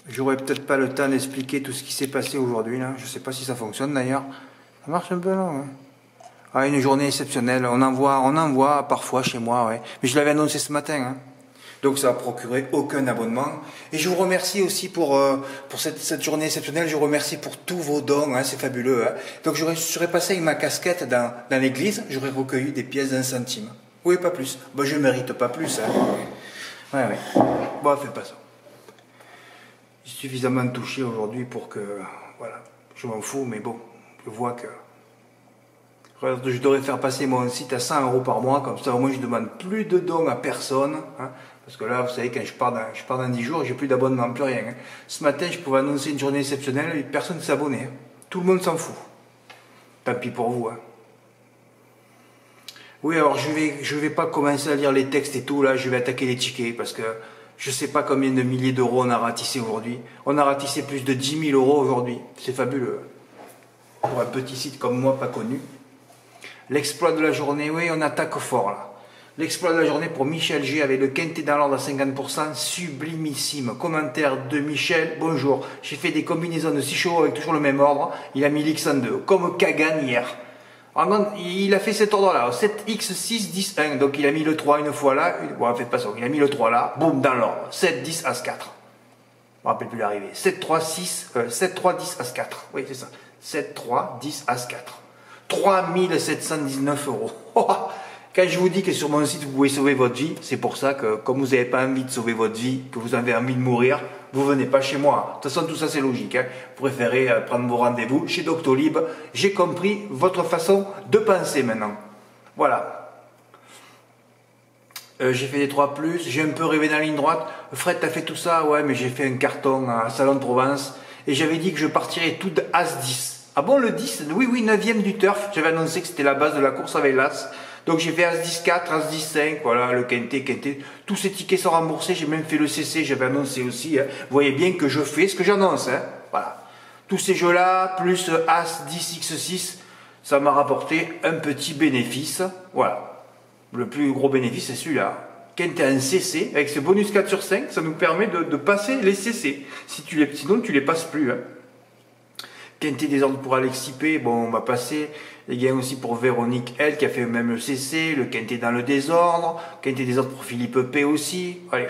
J'aurais peut-être pas le temps d'expliquer tout ce qui s'est passé aujourd'hui là. Je sais pas si ça fonctionne d'ailleurs. Ça marche un peu là, ouais. Ah, une journée exceptionnelle. On en voit parfois chez moi, ouais. Mais je l'avais annoncé ce matin, hein. Donc ça a procuré aucun abonnement. Et je vous remercie aussi pour cette journée exceptionnelle. Je vous remercie pour tous vos dons, hein, c'est fabuleux. Hein. Donc je serais passé avec ma casquette dans l'église, j'aurais recueilli des pièces d'1 centime. Oui, pas plus. Bon, je ne mérite pas plus. Hein. Ouais, ouais. Bon, fais pas ça. J'ai suffisamment touché aujourd'hui pour que... Voilà. Je m'en fous, mais bon, je vois que... Je devrais faire passer mon site à 100 € par mois, comme ça au moins je demande plus de dons à personne. Hein. Parce que là, vous savez, quand je pars dans 10 jours, j'ai plus d'abonnement, plus rien. Hein. Ce matin, je pouvais annoncer une journée exceptionnelle et personne ne s'abonnait. Hein. Tout le monde s'en fout. Tant pis pour vous. Hein. Oui, alors je vais pas commencer à lire les textes et tout, là, je vais attaquer les tickets, parce que je sais pas combien de milliers d'euros on a ratissé aujourd'hui. On a ratissé plus de 10 000 € aujourd'hui. C'est fabuleux. Pour un petit site comme moi, pas connu. L'exploit de la journée, oui, on attaque fort, là. L'exploit de la journée pour Michel G avec le quintet dans l'ordre à 50%, sublimissime. Commentaire de Michel, bonjour, j'ai fait des combinaisons de 6 chevaux avec toujours le même ordre, il a mis l'X en 2, comme Kagan hier. Il a fait cet ordre-là, 7X, 6, 10, 1, donc il a mis le 3 une fois là, bon, faites pas ça, il a mis le 3 là, boum, dans l'ordre, 7, 10, As 4. Je me rappelle plus l'arrivée, 7, 3, 10, As 4, oui c'est ça, 7, 3, 10, As 4. 3719 €. Quand je vous dis que sur mon site vous pouvez sauver votre vie, c'est pour ça que comme vous n'avez pas envie de sauver votre vie, que vous avez envie de mourir, vous venez pas chez moi. De toute façon tout ça c'est logique. Hein. Vous préférez prendre vos rendez-vous chez Doctolib. J'ai compris votre façon de penser maintenant. Voilà. J'ai fait des 3+, j'ai un peu rêvé dans la ligne droite. Fred, t'as fait tout ça? Ouais, mais j'ai fait un carton à Salon de Provence et j'avais dit que je partirais tout de As-10. Ah bon, le 10? Oui, 9e du turf. J'avais annoncé que c'était la base de la course avec l'As. Donc j'ai fait As-10 4, As-10 5, voilà, le quintet. Tous ces tickets sont remboursés. J'ai même fait le CC, j'avais annoncé aussi. Hein. Vous voyez bien que je fais ce que j'annonce. Hein. Voilà. Tous ces jeux-là, plus As-10 X6, ça m'a rapporté un petit bénéfice. Voilà. Le plus gros bénéfice, c'est celui-là. Quintet en CC, avec ce bonus 4 sur 5, ça nous permet de passer les CC. Sinon, tu les passes plus. Hein. Quintet des ordres pour Alexis P, bon, on va passer. Les gains aussi pour Véronique L, qui a fait même le CC, le quintet dans le désordre. Quintet des ordres pour Philippe P aussi. Allez.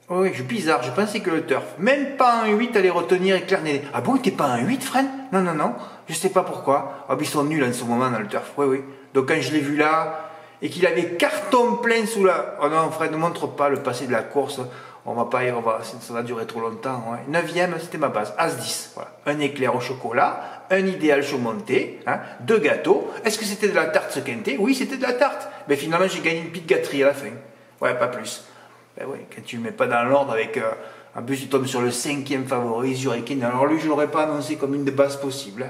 Oh oui, je suis bizarre, je pensais que le turf, même pas un 8 allait retenir Éclairné. Ah bon, t'es pas un 8, Fred? Non, je sais pas pourquoi. Ah, ils sont nuls en ce moment dans le turf, oui. Donc quand je l'ai vu là, et qu'il avait carton plein sous la... Oh non, Fred, ne montre pas le passé de la course. Ça va durer trop longtemps. Ouais. 9e, c'était ma base. As-10. Voilà. Un éclair au chocolat, un idéal chaud monté, hein, 2 gâteaux. Est-ce que c'était de la tarte ce quintet? Oui, c'était de la tarte. Mais finalement, j'ai gagné une petite gâterie à la fin. Ouais, pas plus. Ben oui, quand tu ne mets pas dans l'ordre avec... en plus, tu tombes sur le 5e favori, Zurikin. Alors lui, je ne l'aurais pas annoncé comme une des bases possibles.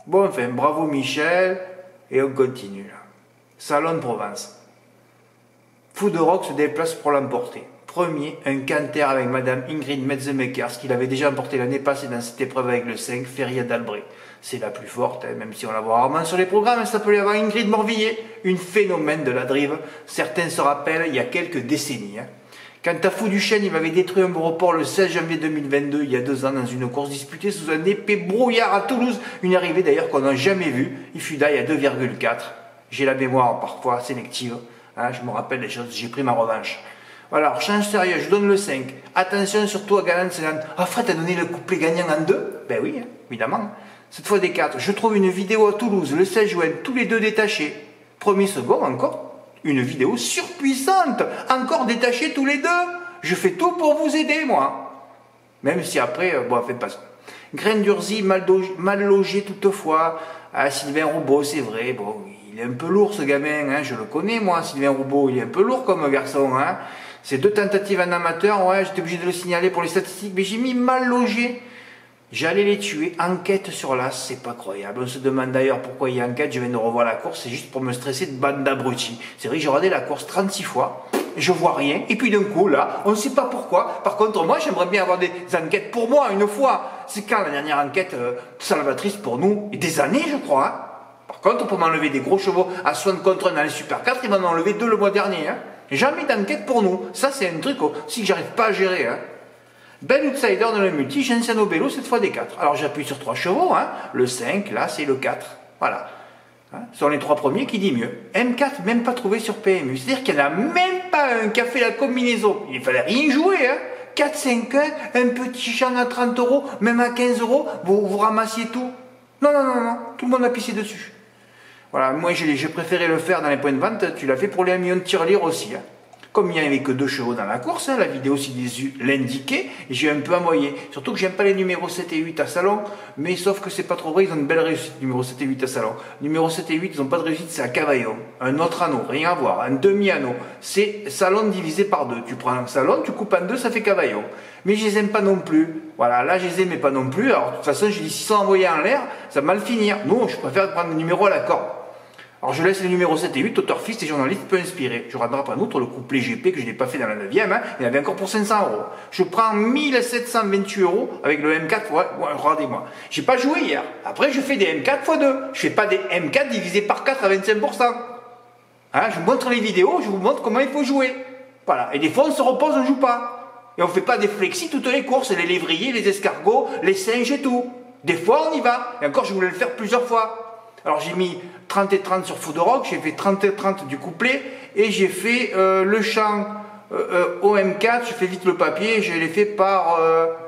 Bon, enfin, bravo Michel. Et on continue là. Salon de Provence. Fouderock se déplace pour l'emporter. Premier, un canter avec Madame Ingrid Metzemakers, qu'il avait déjà emporté l'année passée dans cette épreuve avec le 5, Feria d'Albret. C'est la plus forte, hein, même si on la voit rarement sur les programmes, elle s'appelait avant Ingrid Morvilliers, une phénomène de la drive. Certains se rappellent, il y a quelques décennies. Hein. Quant à Fou du Chêne, il m'avait détruit un aéroport le 16 janvier 2022, il y a 2 ans, dans une course disputée sous un épais brouillard à Toulouse. Une arrivée d'ailleurs qu'on n'a jamais vue. Il fut d'ail à 2,4. J'ai la mémoire parfois sélective. Hein, je me rappelle des choses, j'ai pris ma revanche. Voilà, alors change sérieux, je donne le 5. Attention surtout à Galant Sedan. Ah, Fred, t'as donné le couplet gagnant en 2? Ben oui, hein, évidemment. Cette fois des 4. Je trouve une vidéo à Toulouse, le 16 juin, tous les deux détachés. Premier, second, encore. Une vidéo surpuissante, encore détachés tous les deux. Je fais tout pour vous aider, moi. Même si après, bon, faites pas ça. Graine d'Urzy, mal logé toutefois. Ah, Sylvain Roubaud, c'est vrai, bon, il est un peu lourd ce gamin, hein, je le connais moi, Sylvain Roubaud, il est un peu lourd comme garçon. Hein. C'est 2 tentatives en amateur, ouais, j'étais obligé de le signaler pour les statistiques, mais j'ai mis mal logé. J'allais les tuer, enquête sur l'As, c'est pas croyable. On se demande d'ailleurs pourquoi il y a enquête, je viens de revoir la course, c'est juste pour me stresser de bande d'abrutis. C'est vrai que j'ai regardé la course 36 fois, je vois rien, et puis d'un coup là, on ne sait pas pourquoi. Par contre, moi j'aimerais bien avoir des enquêtes pour moi une fois. C'est quand la dernière enquête salvatrice pour nous? Et des années je crois. Hein. Par contre, pour m'enlever des gros chevaux à 60 contre 1 dans les Super 4, il m'en a enlevé 2 le mois dernier. Hein. Jamais d'enquête pour nous. Ça, c'est un truc aussi que j'arrive pas à gérer. Hein. Bel outsider dans le multi, Gensano Bello, cette fois des 4. Alors j'appuie sur 3 chevaux, hein. Le 5, là, c'est le 4. Voilà. Hein. Ce sont les 3 premiers qui disent mieux. M4, même pas trouvé sur PMU. C'est-à-dire qu'il n'y en a même pas un qui a fait la combinaison. Il fallait rien jouer, hein. 4, 5, 1, un petit champ à 30 euros, même à 15 euros, vous ramassiez tout. Non, non, non, non, tout le monde a pissé dessus. Voilà, moi j'ai préféré le faire dans les points de vente, tu l'as fait pour les 1 million de tirelires aussi. Hein. Comme il n'y avait que 2 chevaux dans la course, hein, la vidéo aussi l'indiquait, j'ai un peu envoyé. Surtout que j'aime pas les numéros 7 et 8 à salon, mais sauf que c'est pas trop vrai, ils ont une belle réussite, numéro 7 et 8 à salon. Numéro 7 et 8, ils n'ont pas de réussite, c'est à Cavaillon. Un autre anneau, rien à voir, un demi-anneau. C'est salon divisé par 2. Tu prends un salon, tu coupes en 2, ça fait Cavaillon. Mais je les aime pas non plus. Voilà, là je les aimais pas non plus. Alors de toute façon, j'ai dit, s'ils sont envoyés en l'air, ça va mal finir. Non, je préfère prendre le numéro à la corde. Alors je laisse les numéros 7 et 8, auteur, fils et journaliste peu inspiré. Je rattrape en outre le couplet GP que je n'ai pas fait dans la 9e, hein, il y en avait encore pour 500 euros. Je prends 1728 euros avec le M4, ouais, regardez-moi. J'ai pas joué hier. Après je fais des M4 x 2. Je fais pas des M4 divisé par 4 à 25%. Hein, je vous montre les vidéos, je vous montre comment il faut jouer. Voilà. Et des fois on se repose, on ne joue pas. Et on fait pas des flexis toutes les courses, les lévriers, les escargots, les singes et tout. Des fois on y va. Et encore je voulais le faire plusieurs fois. Alors j'ai mis 30 et 30 sur Food Rock, j'ai fait 30 et 30 du couplet et j'ai fait le chant OM4, je fais vite le papier, je l'ai fait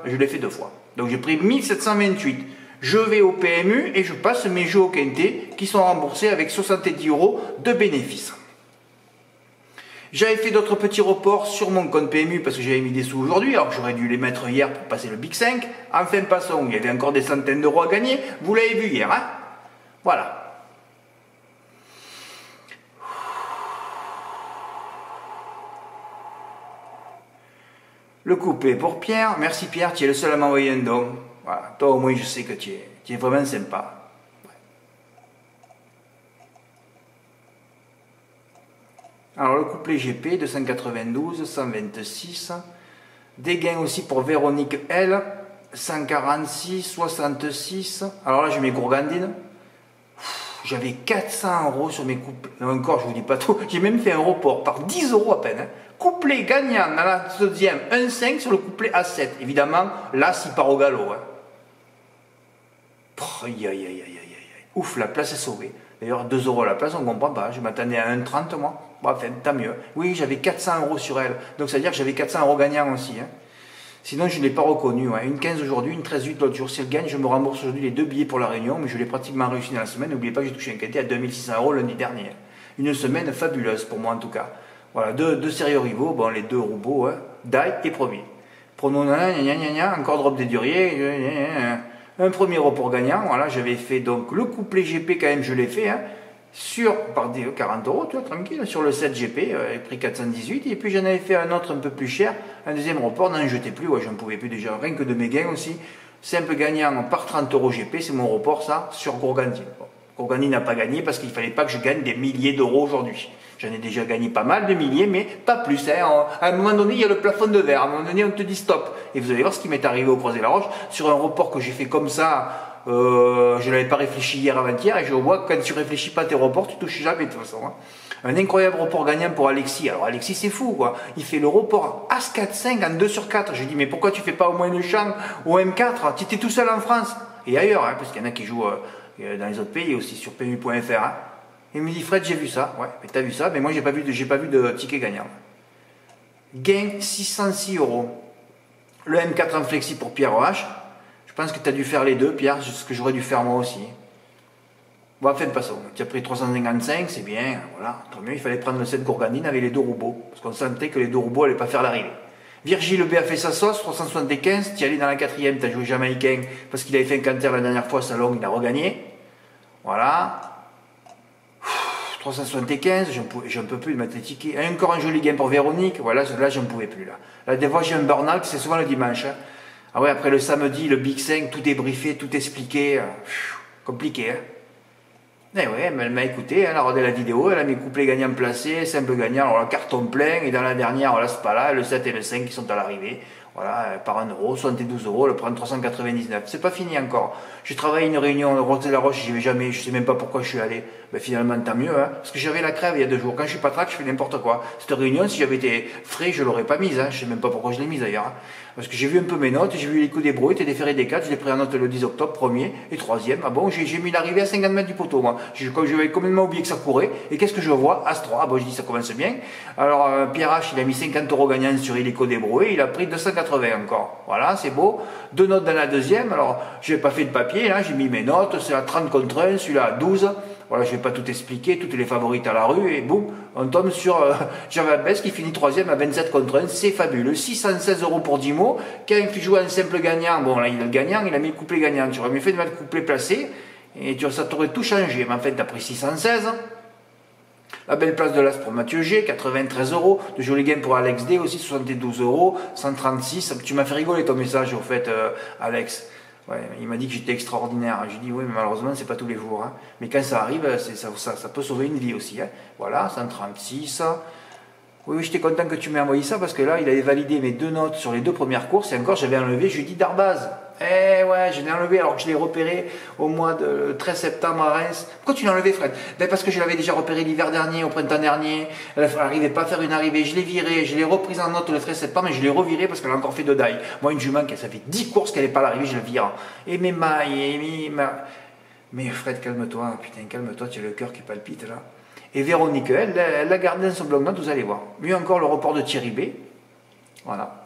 je l'ai fait 2 fois. Donc j'ai pris 1728. Je vais au PMU et je passe mes jeux au quintet qui sont remboursés avec 70 euros de bénéfices. J'avais fait d'autres petits reports sur mon compte PMU parce que j'avais mis des sous aujourd'hui, alors que j'aurais dû les mettre hier pour passer le Big 5. Enfin passons, il y avait encore des centaines d'euros à gagner, vous l'avez vu hier, hein. Voilà. Le coupé pour Pierre. Merci Pierre, tu es le seul à m'envoyer un don. Voilà. Toi au moins je sais que tu es vraiment sympa. Ouais. Alors le couplet GP 292, 126. Des gains aussi pour Véronique L. 146, 66. Alors là je mets Gourgandine. J'avais 400 euros sur mes couplets. Non, encore, je vous dis pas tout. J'ai même fait un report par 10 euros à peine. Hein. Couplet gagnant dans la deuxième, 1,5 sur le couplet A7. Évidemment, là, s'il part au galop. Hein. Aïe, aïe, aïe, aïe, aïe. Ouf, la place est sauvée. D'ailleurs, 2 euros la place, on ne comprend pas. Je m'attendais à 1,30 moi. Bon, enfin, tant mieux. Oui, j'avais 400 euros sur elle. Donc, ça veut dire que j'avais 400 euros gagnants aussi. Hein. Sinon, je ne l'ai pas reconnu. Hein. Une 15 aujourd'hui, une 13,8 l'autre jour. Si elle gagne, je me rembourse aujourd'hui les 2 billets pour la Réunion, mais je l'ai pratiquement réussi dans la semaine. N'oubliez pas que j'ai touché un quintet à 2600 euros lundi dernier. Une semaine fabuleuse pour moi en tout cas. Voilà, deux sérieux rivaux, bon, les 2 robots, hein, Dai et Premier. Pronom, encore drop des duriers, un premier report gagnant. Voilà, j'avais fait donc le couplet GP quand même, je l'ai fait. Hein. Par des 40 euros, tu vois, tranquille, sur le 7 GP, prix 418, et puis j'en avais fait un autre un peu plus cher, un deuxième report, n'en jetais plus, ouais, j'en pouvais plus déjà, rien que de mes gains aussi, simple gagnant par 30 euros GP, c'est mon report ça, sur Gourgandine. Bon, Gourgandine n'a pas gagné parce qu'il ne fallait pas que je gagne des milliers d'euros aujourd'hui. J'en ai déjà gagné pas mal de milliers, mais pas plus. Hein. À un moment donné, il y a le plafond de verre, à un moment donné, on te dit stop. Et vous allez voir ce qui m'est arrivé au Croisé-la-Roche, sur un report que j'ai fait comme ça. Je n'avais pas réfléchi hier avant-hier et je vois que quand tu réfléchis pas à tes reports, tu touches jamais de toute façon. Hein. Un incroyable report gagnant pour Alexis. Alors Alexis c'est fou quoi. Il fait le report As 4-5 en 2 sur 4. Je lui dis mais pourquoi tu fais pas au moins le champ au M4? Tu étais tout seul en France et ailleurs, hein, parce qu'il y en a qui jouent dans les autres pays aussi sur PMU.fr. Hein. Il me dit Fred j'ai vu ça. Ouais, mais t'as vu ça, mais moi j'ai pas vu de ticket gagnant. Gain 606 euros. Le M4 en flexi pour Pierre H. Je pense que tu as dû faire les deux, Pierre, ce que j'aurais dû faire moi aussi. Bon, enfin, passons. Tu as pris 355, c'est bien, voilà. Tant mieux, il fallait prendre le 7 Gourgandine avec les 2 robots, parce qu'on sentait que les 2 robots n'allaient pas faire l'arrivée. Virgile B a fait sa sauce, 375, tu y allais dans la 4e, tu as joué jamaïcain, parce qu'il avait fait un canter la dernière fois, salon, il a regagné. Voilà. 375, j'en peux plus de mettre les tickets. Encore un joli gain pour Véronique, voilà, là, j'en pouvais plus, là. Là, des fois, j'ai un burn-out, c'est souvent le dimanche, hein. Ah ouais, après le samedi, le Big 5, tout est briefé, tout expliqué. Compliqué, hein. Eh ouais, mais elle m'a écouté, elle a regardé la vidéo, elle a mis couplets gagnants placés, simple gagnant, alors le carton plein, et dans la dernière, voilà, c'est pas là, le 7 et le 5 qui sont à l'arrivée. Voilà, par 1 euro, 72 euros, le prendre 399. C'est pas fini encore. J'ai travaillé une réunion de Roté-la-Roche, j'y vais jamais, je sais même pas pourquoi je suis allé. Ben, finalement, tant mieux, hein, parce que j'avais la crève il y a 2 jours. Quand je suis pas track, je fais n'importe quoi. Cette réunion, si j'avais été frais, je l'aurais pas mise. Hein. Je sais même pas pourquoi je l'ai mise d'ailleurs. Hein. Parce que j'ai vu un peu mes notes, j'ai vu les coups des brouettes et des ferrés des 4. Je l'ai pris en note le 10 octobre, premier et troisième. Ah bon, j'ai mis l'arrivée à 50 mètres du poteau, moi. J'avais complètement oublié que ça courait. Et qu'est-ce que je vois? As-3. Ah bon, je dis ça commence bien. Alors, Pierre H, il a mis 50 € gagnants sur Illico des brouets. Il a pris 280 encore. Voilà, c'est beau. 2 notes dans la deuxième. Alors, je n'ai pas fait de papier, là. J'ai mis mes notes. C'est à 30 contre 1, celui-là à 12. Voilà, je vais pas tout expliquer, toutes les favorites à la rue, et boum, on tombe sur Java Best qui finit troisième à 27 contre 1, c'est fabuleux, 616 € pour 10 mots, quand il joue un simple gagnant, bon là il a le gagnant, il a mis le couplet gagnant, tu aurais mieux fait de mettre le couplet placé, et ça t'aurait tout changé, mais en fait t'as pris 616, la belle place de l'As pour Mathieu G, 93 €, de joli gain pour Alex D aussi, 72 €, 136, tu m'as fait rigoler ton message au fait Alex. Ouais, il m'a dit que j'étais extraordinaire. J'ai dit oui, mais malheureusement, c'est pas tous les jours. Hein. Mais quand ça arrive, ça peut sauver une vie aussi. Hein. Voilà, 136. Oui, j'étais content que tu m'aies envoyé ça parce que là, il avait validé mes 2 notes sur les 2 premières courses et encore, j'avais enlevé jeudi d'Arbaz. Eh ouais, je l'ai enlevé alors que je l'ai repéré au mois de 13 septembre à Reims. Pourquoi tu l'as enlevé, Fred? Ben parce que je l'avais déjà repéré l'hiver dernier, au printemps dernier. Elle n'arrivait pas à faire une arrivée. Je l'ai viré, je l'ai reprise en note le 13 septembre et je l'ai reviré parce qu'elle a encore fait 2 dailles. Moi, une jument, ça fait 10 courses qu'elle n'est pas à l'arrivée, je la vire. Et mes mailles, Mais Fred, calme-toi, putain, calme-toi, tu as le cœur qui palpite là. Et Véronique, elle l'a gardé dans son bloc-notes, vous allez voir. Lui encore le report de Thierry B. Voilà.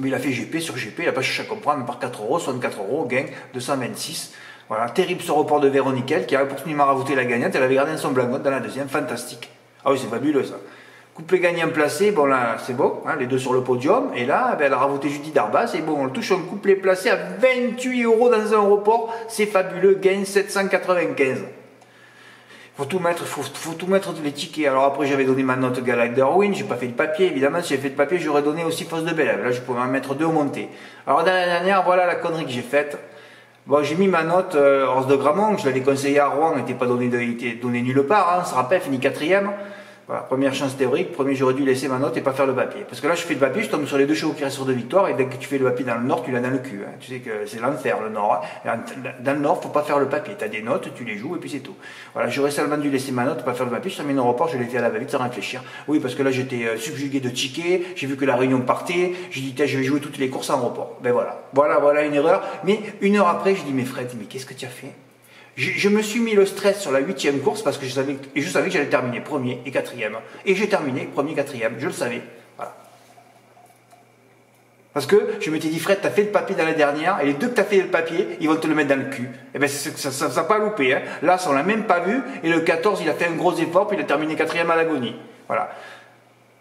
Mais il a fait GP sur GP, il n'a pas cherché à comprendre, par 4 €, 64 €, gain 226. Voilà, terrible ce report de Véronique, qui a pour marabouter la gagnante, elle avait gardé son bloc-notes dans la deuxième, fantastique. Ah oui, c'est fabuleux ça. Couplet gagnant placé, bon là, c'est beau, hein, les 2 sur le podium, et là, elle a rabouté Judy Darbas, et bon, on touche un couplet placé à 28 € dans un report, c'est fabuleux, gain 795. Faut tout mettre les tickets. Alors après, j'avais donné ma note Galac Darwin, j'ai pas fait de papier. Évidemment, si j'avais fait de papier, j'aurais donné aussi Fosse de Bélève. Là, je pouvais en mettre 2 au monté. Alors, dans la dernière, voilà la connerie que j'ai faite. Bon, j'ai mis ma note Horse de Gramont, je l'avais conseillé à Rouen, elle n'était pas donnée nulle part. Hein, on se rappelle, fini 4e. Voilà, première chance théorique, premier j'aurais dû laisser ma note et pas faire le papier. Parce que là je fais le papier, je tombe sur les 2 chevaux qui restent sur 2 victoires et dès que tu fais le papier dans le nord, tu l'as dans le cul. Hein. Tu sais que c'est l'enfer le nord. Hein. Dans le nord, faut pas faire le papier. Tu as des notes, tu les joues et puis c'est tout. Voilà, j'aurais seulement dû laisser ma note, pas faire le papier, je termine au report, je l'ai fait à la va-vite sans réfléchir. Oui, parce que là j'étais subjugué de tickets, j'ai vu que la réunion partait, j'ai dit je vais jouer toutes les courses en report. Ben voilà une erreur. Mais 1 heure après, je dis mais Fred, mais qu'est-ce que tu as fait? Je me suis mis le stress sur la 8e course parce que je savais que j'allais terminer premier et 4e. Et j'ai terminé premier, 4e, je le savais. Voilà. Parce que je m'étais dit, Fred, tu as fait le papier dans la dernière, et les 2 que tu as fait le papier, ils vont te le mettre dans le cul. Et bien, ça n'a pas loupé. Hein. Là, ça, on l'a même pas vu, et le 14, il a fait un gros effort, puis il a terminé 4e à l'agonie. Voilà.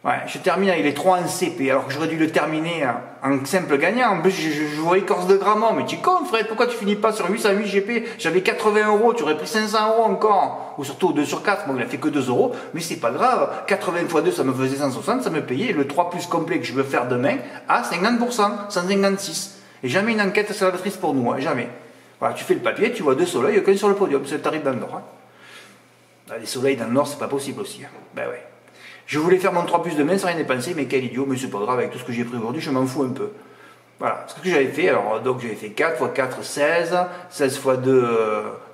Ouais, je termine avec les 3 en CP, alors que j'aurais dû le terminer en simple gagnant. En plus, je jouais Corse de Gramont. Mais tu con, Fred, pourquoi tu finis pas sur 808 GP? J'avais 80 €, tu aurais pris 500 € encore. Ou surtout 2 sur 4, bon, il a fait que 2 €, mais c'est pas grave. 80 x 2, ça me faisait 160, ça me payait le 3 plus complet que je veux faire demain à 50%, 156. Et jamais une enquête salvatrice pour nous, hein, jamais. Voilà, tu fais le papier, tu vois 2 soleils, aucun sur le podium, c'est le tarif dans le Nord. Hein. Les soleils dans le Nord, c'est pas possible aussi. Hein. Ben ouais. Je voulais faire mon 3 plus demain sans rien dépenser, mais quel idiot, mais c'est pas grave, avec tout ce que j'ai pris aujourd'hui, je m'en fous un peu. Voilà, ce que j'avais fait, alors donc j'avais fait 4 x 4, 16, 16 x 2,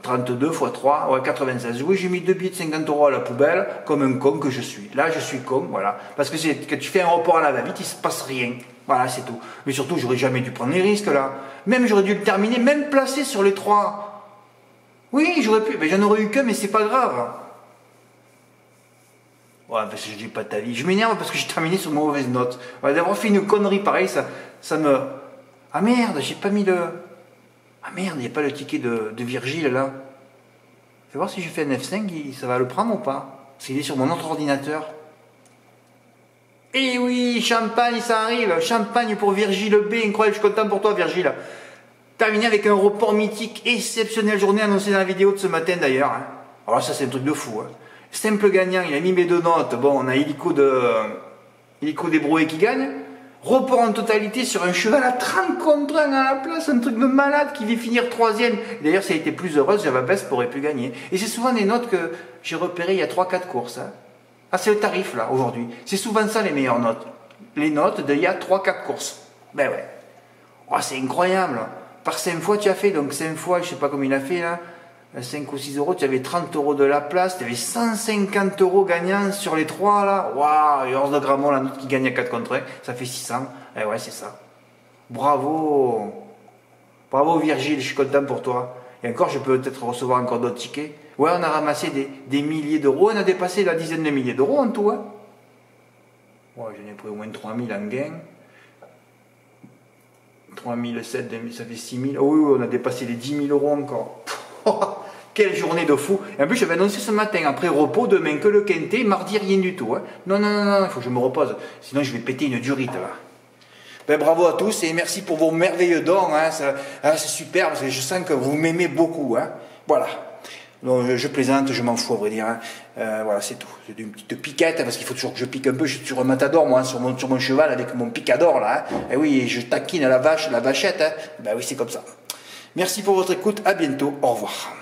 32 x 3, ouais, 96. Oui, j'ai mis 2 billets de 50 € à la poubelle, comme un con que je suis. Là, je suis con, voilà. Parce que quand tu fais un report à la va-vite, il se passe rien. Voilà, c'est tout. Mais surtout, j'aurais jamais dû prendre les risques, là. Même, j'aurais dû le terminer, même placé sur les 3. Oui, j'aurais pu, mais j'en aurais eu qu'un, mais c'est pas grave. Ouais, parce que je dis pas de ta vie. Je m'énerve parce que j'ai terminé sur une mauvaise note. Ouais, d'avoir fait une connerie pareille, ça me... Ah merde, j'ai pas mis le... Ah merde, il n'y a pas le ticket de Virgile là. Fais voir si je fais un F5, ça va le prendre ou pas? Parce qu'il est sur mon autre ordinateur. Eh oui, champagne, ça arrive. Champagne pour Virgile B. Incroyable, je suis content pour toi, Virgile. Terminé avec un report mythique, exceptionnelle journée annoncée dans la vidéo de ce matin d'ailleurs. Hein. Alors ça, c'est un truc de fou. Hein. Simple gagnant, il a mis mes 2 notes. Bon, on a Illico des brouets qui gagne. Report en totalité sur un cheval à 30 contre 1 à la place, un truc de malade qui vit finir 3e. D'ailleurs, si elle était plus heureuse, Java Best pourrait plus gagner. Et c'est souvent des notes que j'ai repérées il y a 3-4 courses. Hein. Ah, c'est le tarif là, aujourd'hui. C'est souvent ça les meilleures notes. Les notes d'il y a 3-4 courses. Ben ouais. Oh, c'est incroyable. Par 5 fois, tu as fait, donc 5 fois, je sais pas combien il a fait là. 5 ou 6 euros, tu avais 30 euros de la place, tu avais 150 euros gagnants sur les 3 là. Waouh, et Horst de Gramont, la note qui gagne à 4 contre 1, ça fait 600. Eh ouais, c'est ça. Bravo. Bravo Virgile, je suis content pour toi. Et encore, je peux peut-être recevoir encore d'autres tickets. Ouais, on a ramassé des milliers d'euros, on a dépassé la dizaine de milliers d'euros en tout. Hein. Ouais, j'en ai pris au moins 3000 en gain. 3007, ça fait 6000. Oh oui, on a dépassé les 10 000 euros encore. Quelle journée de fou. Et en plus, je vais annoncer ce matin, après repos, demain que le quintet, mardi rien du tout. Hein. Non, non, non, non, il faut que je me repose. Sinon, je vais péter une durite là. Ben, bravo à tous et merci pour vos merveilleux dons. Hein. C'est super parce que je sens que vous m'aimez beaucoup. Hein. Voilà. Donc, je plaisante, je m'en fous à vrai dire. Hein. Voilà, c'est tout. C'est une petite piquette parce qu'il faut toujours que je pique un peu. Je suis sur un matador, moi, sur mon cheval avec mon picador là. Hein. Et oui, je taquine la vache, la vachette. Hein. Ben oui, c'est comme ça. Merci pour votre écoute. À bientôt. Au revoir.